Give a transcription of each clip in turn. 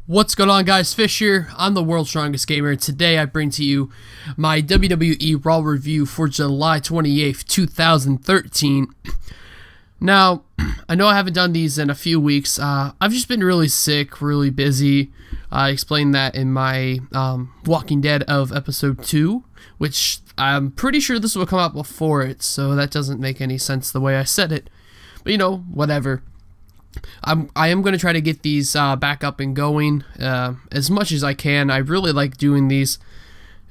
What's going on, guys? Fish here. I'm the World's Strongest Gamer, and today I bring to you my WWE Raw review for July 28th, 2013. Now, I know I haven't done these in a few weeks. I've just been really sick, really busy. I explained that in my Walking Dead of episode 2, which I'm pretty sure this will come out before it, so that doesn't make any sense the way I said it. But, you know, whatever. I am going to try to get these back up and going as much as I can. I really like doing these,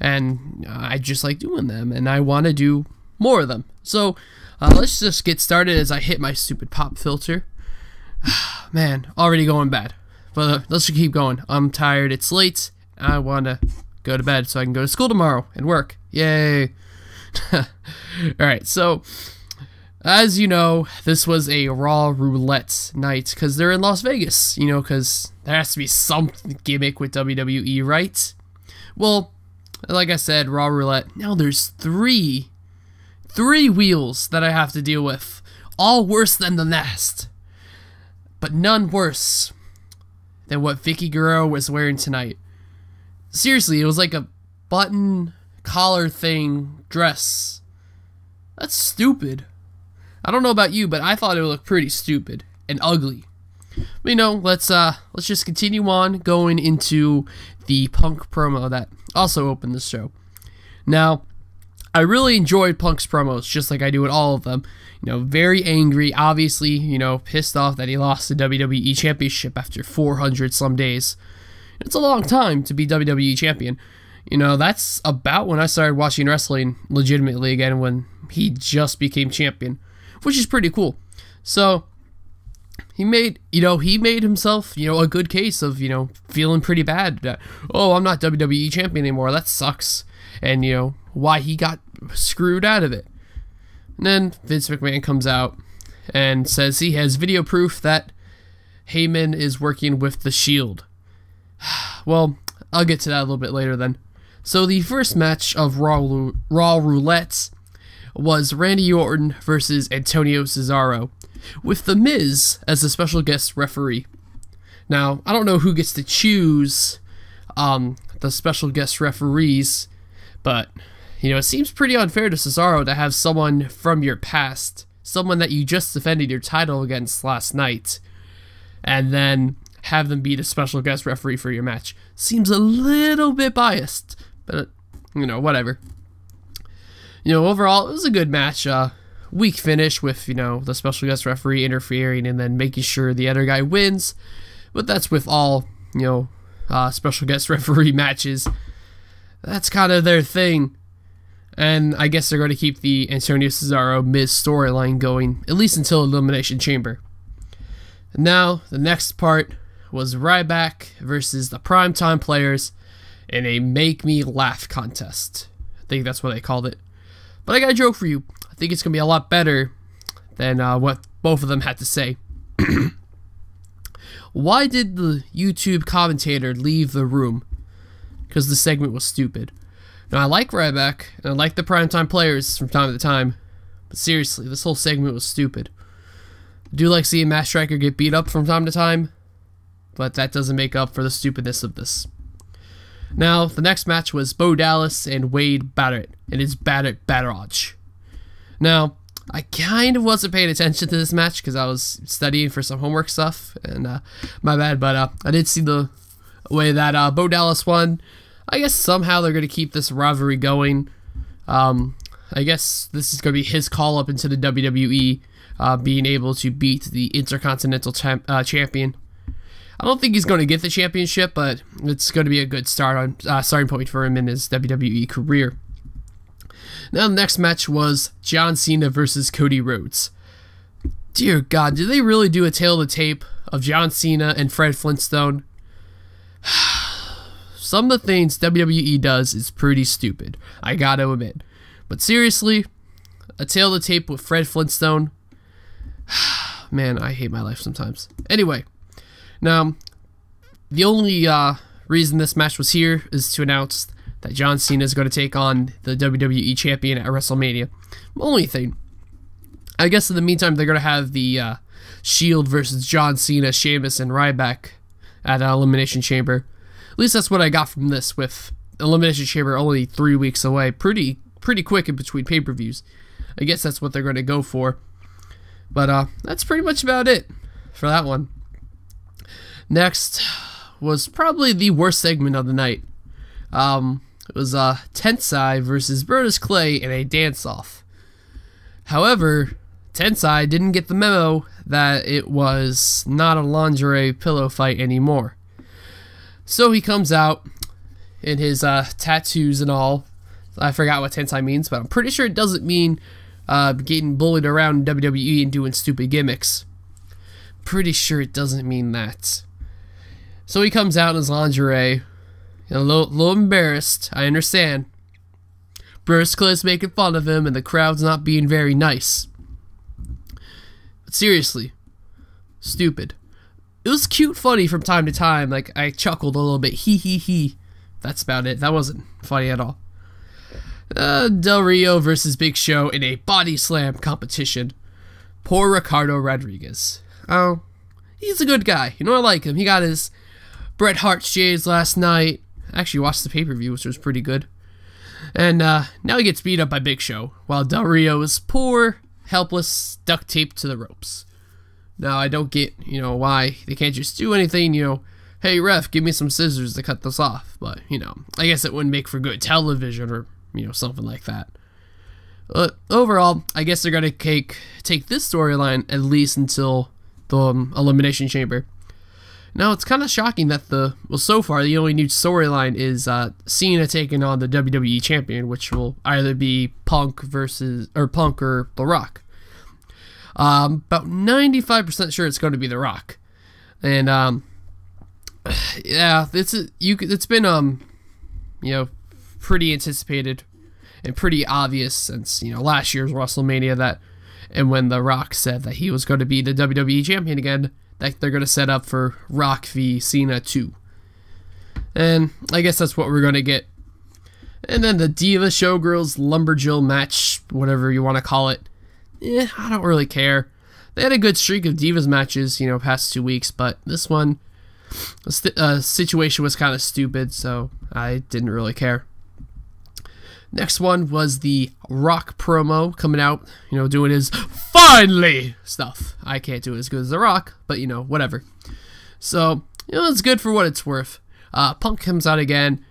and I just like doing them, and I want to do more of them. So let's just get started as I hit my stupid pop filter. Man, already going bad. But let's just keep going. I'm tired. It's late. I want to go to bed so I can go to school tomorrow and work. Yay. Alright, so as you know, this was a Raw Roulette night because they're in Las Vegas, you know, because there has to be some gimmick with WWE, right? Well, like I said, Raw Roulette. Now there's three wheels that I have to deal with, all worse than the last, but none worse than what Vicky Guerrero was wearing tonight. Seriously, it was like a button collar thing dress. That's stupid. I don't know about you, but I thought it would look pretty stupid and ugly. But, you know, let's just continue on going into the Punk promo that also opened the show. Now, I really enjoyed Punk's promos, just like I do with all of them. You know, very angry, obviously, you know, pissed off that he lost the WWE Championship after 400 some days. It's a long time to be WWE Champion. You know, that's about when I started watching wrestling legitimately again, when he just became champion, which is pretty cool. So he made himself, you know, a good case of, you know, feeling pretty bad that, oh, I'm not WWE champion anymore. That sucks. And, you know, why he got screwed out of it. And then Vince McMahon comes out and says he has video proof that Heyman is working with the Shield. Well, I'll get to that a little bit later then. So the first match of Raw Roulette was Randy Orton versus Antonio Cesaro, with The Miz as a special guest referee. Now, I don't know who gets to choose the special guest referees, but, you know, it seems pretty unfair to Cesaro to have someone from your past, someone that you just defended your title against last night, and then have them be the special guest referee for your match. Seems a little bit biased, but, you know, whatever. You know, overall, it was a good match. Weak finish with, you know, the special guest referee interfering and then making sure the other guy wins. But that's with all, you know, special guest referee matches. That's kind of their thing. And I guess they're going to keep the Antonio Cesaro Miz storyline going, at least until Elimination Chamber. And now, the next part was Ryback versus the Primetime Players in a Make Me Laugh contest. I think that's what they called it. But I got a joke for you. I think it's going to be a lot better than what both of them had to say. Why did the YouTube commentator leave the room? Because the segment was stupid. Now, I like Ryback, and I like the Primetime Players from time to time. But seriously, this whole segment was stupid. I do like seeing Matt Striker get beat up from time to time, but that doesn't make up for the stupidness of this. Now, the next match was Bo Dallas and Wade Barrett in his Barrage. Now, I kind of wasn't paying attention to this match because I was studying for some homework stuff, and my bad, but I did see the way that Bo Dallas won. I guess somehow they're going to keep this rivalry going. I guess this is going to be his call up into the WWE, being able to beat the Intercontinental Champion. I don't think he's going to get the championship, but it's going to be a good starting point for him in his WWE career. Now, the next match was John Cena versus Cody Rhodes. Dear God, did they really do a tail of the tape of John Cena and Fred Flintstone? Some of the things WWE does is pretty stupid, I gotta admit. But seriously, a tail of the tape with Fred Flintstone? Man, I hate my life sometimes. Anyway. Now, the only reason this match was here is to announce that John Cena is going to take on the WWE Champion at WrestleMania. Only thing. I guess in the meantime, they're going to have the Shield versus John Cena, Sheamus, and Ryback at Elimination Chamber. At least that's what I got from this, with Elimination Chamber only 3 weeks away. Pretty quick in between pay-per-views. I guess that's what they're going to go for. But that's pretty much about it for that one. Next was probably the worst segment of the night. It was Tensai versus Brodus Clay in a dance-off. However, Tensai didn't get the memo that it was not a lingerie pillow fight anymore. So he comes out in his tattoos and all. I forgot what Tensai means, but I'm pretty sure it doesn't mean getting bullied around in WWE and doing stupid gimmicks. Pretty sure it doesn't mean that. So he comes out in his lingerie, a little embarrassed, I understand. Brodus Clay's making fun of him, and the crowd's not being very nice. But seriously, stupid. It was cute, funny from time to time. Like, I chuckled a little bit, hee hee hee. That's about it. That wasn't funny at all. Del Rio versus Big Show in a body slam competition. Poor Ricardo Rodriguez. Oh, he's a good guy. You know, I like him. He got his Bret Hart shades last night. I actually watched the pay-per-view, which was pretty good. And now he gets beat up by Big Show, while Del Rio is poor, helpless, duct taped to the ropes. Now, I don't get, why they can't just do anything, hey, ref, give me some scissors to cut this off. But, I guess it wouldn't make for good television or, something like that. But overall, I guess they're going to take this storyline at least until the Elimination Chamber. Now, it's kind of shocking that so far, the only new storyline is Cena taking on the WWE Champion, which will either be Punk or The Rock. About 95% sure it's going to be The Rock. And, yeah, it's been, pretty anticipated and pretty obvious since, last year's WrestleMania and when The Rock said that he was going to be the WWE Champion again, that they're going to set up for Rock v Cena 2. And I guess that's what we're going to get. And then the Diva Showgirls Lumberjill match, whatever you want to call it. I don't really care. They had a good streak of Divas matches, past 2 weeks, but this one, the situation was kind of stupid, so I didn't really care. Next one was the Rock promo coming out, doing his finally stuff. I can't do it as good as The Rock, but whatever. So, it's good for what it's worth. Punk comes out again,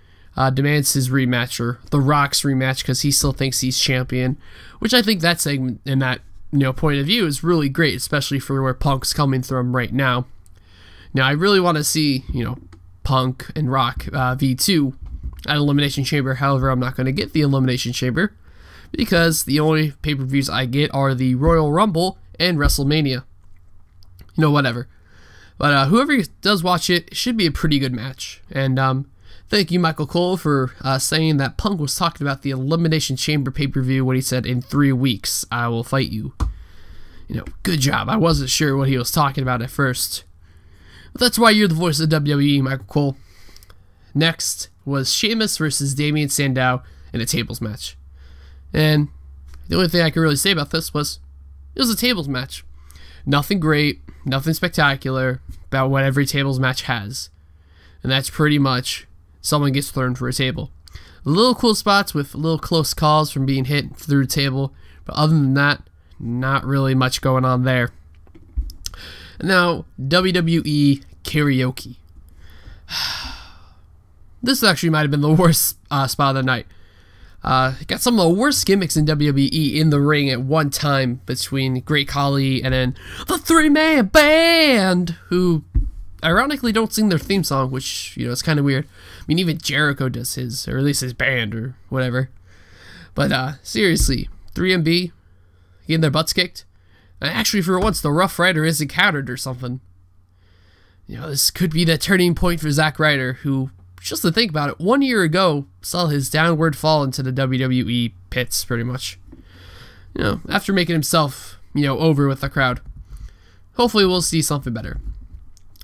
demands his rematch, or The Rock's rematch, because he still thinks he's champion, which I think that segment and that, point of view is really great, especially for where Punk's coming from right now. Now, I really want to see, Punk and Rock V2 at Elimination Chamber. However, I'm not going to get the Elimination Chamber because the only pay-per-views I get are the Royal Rumble and WrestleMania. Whatever. But whoever does watch it should be a pretty good match. And thank you, Michael Cole, for saying that Punk was talking about the Elimination Chamber pay-per-view when he said, in 3 weeks, I will fight you. Good job. I wasn't sure what he was talking about at first. But that's why you're the voice of WWE, Michael Cole. Next was Sheamus versus Damien Sandow in a tables match. And the only thing I can really say about this was it was a tables match. Nothing great, nothing spectacular about what every tables match has. And that's pretty much someone gets thrown for a table. Little cool spots with little close calls from being hit through the table. But other than that, not really much going on there. Now, WWE Karaoke. This actually might have been the worst spot of the night. Got some of the worst gimmicks in WWE in the ring at one time between Great Khali and then the 3-man band, who ironically don't sing their theme song, which, is kind of weird. I mean, even Jericho does his, or at least his band or whatever. But seriously, 3MB getting their butts kicked. And actually, for once, the Rough Rider is encountered or something. This could be the turning point for Zack Ryder, who, just to think about it, 1 year ago saw his downward fall into the WWE pits, pretty much. After making himself, over with the crowd. Hopefully we'll see something better.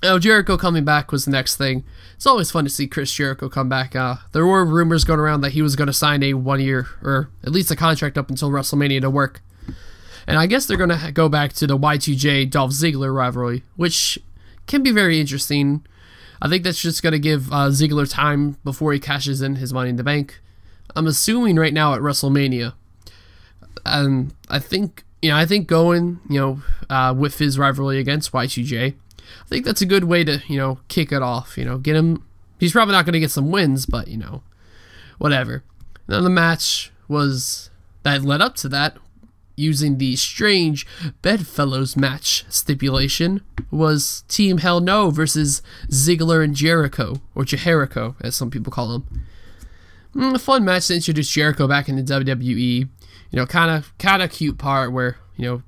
Now, Jericho coming back was the next thing. It's always fun to see Chris Jericho come back. There were rumors going around that he was going to sign a 1 year, or at least a contract up until WrestleMania to work. And I guess they're going to go back to the Y2J Dolph Ziggler rivalry, which can be very interesting. I think that's just going to give Ziggler time before he cashes in his Money in the Bank. I'm assuming right now at WrestleMania. I think going, with his rivalry against Y2J, I think that's a good way to, kick it off, get him. He's probably not going to get some wins, but, whatever. Now the match that led up to that, using the strange Bedfellows match stipulation, was Team Hell No versus Ziggler and Jericho, or Jericho, as some people call him. A fun match to introduce Jericho back in the WWE. Kind of cute part where,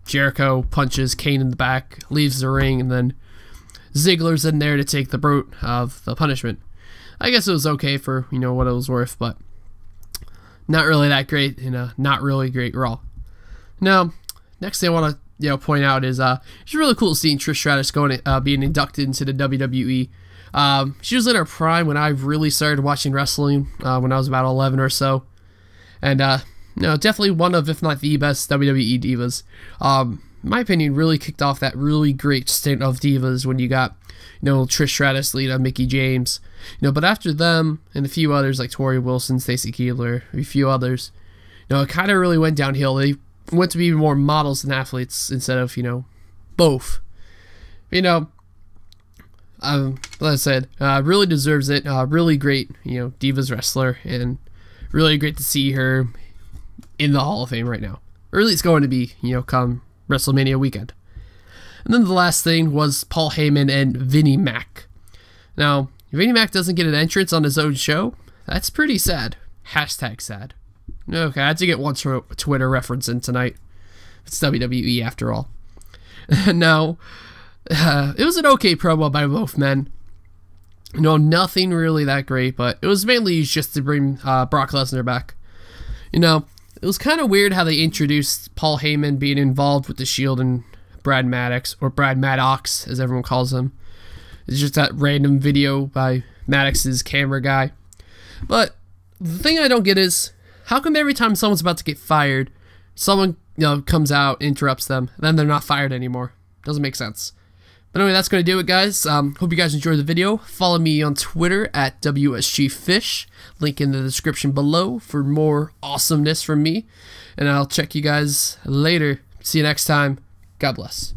Jericho punches Kane in the back, leaves the ring, and then Ziggler's in there to take the brunt of the punishment. I guess it was okay for, what it was worth, but not really that great in a not really great Raw. Now, next thing I want to point out is it's really cool seeing Trish Stratus being inducted into the WWE. She was in her prime when I really started watching wrestling when I was about 11 or so, and definitely one of, if not the best, WWE divas. In my opinion, really kicked off that really great stint of divas when you got Trish Stratus, Lita, Mickie James, but after them and a few others like Tori Wilson, Stacy Keibler, a few others, it kind of really went downhill. They went to be more models than athletes instead of, both. Like I said, really deserves it. Really great, divas wrestler, and really great to see her in the Hall of Fame right now. Or at least going to be, come WrestleMania weekend. And then the last thing was Paul Heyman and Vinnie Mac. Now, Vinnie Mac doesn't get an entrance on his own show. That's pretty sad. Hashtag sad. Okay, I had to get one Twitter reference in tonight. It's WWE after all. Now, it was an okay promo by both men. Nothing really that great, but it was mainly used just to bring Brock Lesnar back. It was kind of weird how they introduced Paul Heyman being involved with the Shield and Brad Maddox, or Brad Maddox, as everyone calls him. It's just that random video by Maddox's camera guy. But the thing I don't get is, how come every time someone's about to get fired, someone comes out, interrupts them, and then they're not fired anymore? Doesn't make sense. But anyway, that's going to do it, guys. Hope you guys enjoyed the video. Follow me on Twitter at WSGFish. Link in the description below for more awesomeness from me. And I'll check you guys later. See you next time. God bless.